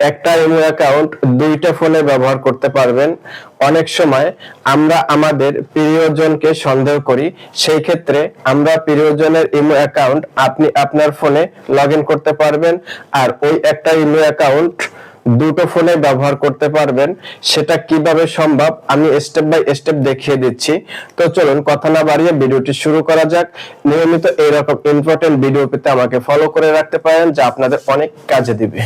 একটা imo account দুইটা ফোনে ব্যবহার করতে পারবেন। অনেক সময় আমরা আমাদের প্রিয়জনকে সন্দেহ করি, সেই ক্ষেত্রে আমরা প্রিয়জনের ইমো অ্যাকাউন্ট আপনি আপনার ফোনে লগইন করতে পারবেন, আর ওই একটা ইমো অ্যাকাউন্ট দুটো ফোনে ব্যবহার করতে পারবেন। সেটা কিভাবে সম্ভব আমি স্টেপ বাই স্টেপ দেখিয়ে দিচ্ছি। তো চলুন কথা না বাড়িয়ে ভিডিওটি শুরু করা যাক। নিয়মিত এইরকম ইম্পর্টেন্ট ভিডিও পেতে আমাকে ফলো করে রাখতে পারেন, যা আপনাদের অনেক কাজে দিবে।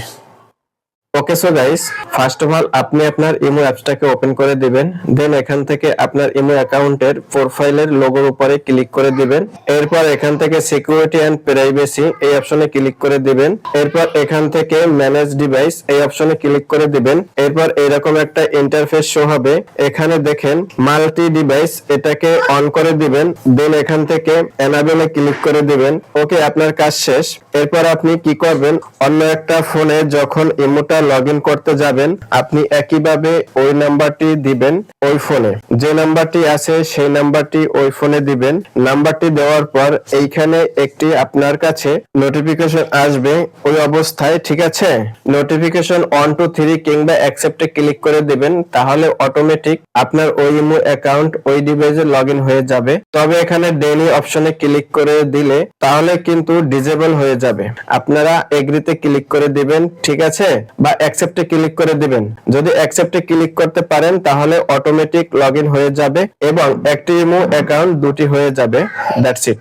Okay so guys, first of all আপনি আপনার ইমো অ্যাপসটাকে ওপেন করে দিবেন। দেন এখান থেকে আপনার ইমো অ্যাকাউন্টের প্রোফাইলের লোগোর উপরে ক্লিক করে দিবেন। এরপর এখান থেকে সিকিউরিটি এন্ড প্রাইভেসি এই অপশনে ক্লিক করে দিবেন। এরপর এখান থেকে ম্যানেজ ডিভাইস এই অপশনে ক্লিক করে দিবেন। এরপর এরকম একটা ইন্টারফেস শো হবে। এখানে দেখেন মাল্টি ডিভাইস, এটাকে অন করে দিবেন। দেন এখান থেকে এনাবেলে ক্লিক করে দিবেন। ওকে, আপনার কাজ শেষ। এরপর আপনি কি করবেন, অন্য একটা ফোনে যখন ইমোটা লগইন করতে যাবেন, আপনি একইভাবে ওই নাম্বারটি দিবেন। ওই ফোনে যে নাম্বারটি আছে সেই নাম্বারটি ওই ফোনে দিবেন। নাম্বারটি দেওয়ার পর এইখানে একটি আপনার কাছে নোটিফিকেশন আসবে ওই অবস্থায়, ঠিক আছে? নোটিফিকেশন 1 2 3 কিংবা অ্যাকসেপ্টে ক্লিক করে দিবেন, তাহলে অটোমেটিক আপনার ওই ইমো অ্যাকাউন্ট ওই ডিভাইসে লগইন হয়ে যাবে। তবে এখানে ডেইলি অপশনে ক্লিক করে দিলে তাহলে কিন্তু ডিসেবল হয়ে যাবে। আপনারা এগ্রিতে ক্লিক করে দিবেন, ঠিক আছে, বা অ্যাকসেপ্টে ক্লিক করে দিবেন। যদি অ্যাকসেপ্টে ক্লিক করতে পারেন তাহলে অটোমেটিক লগইন হয়ে যাবে এবং একটি ইমো অ্যাকাউন্ট দুটি হয়ে যাবে। That's it.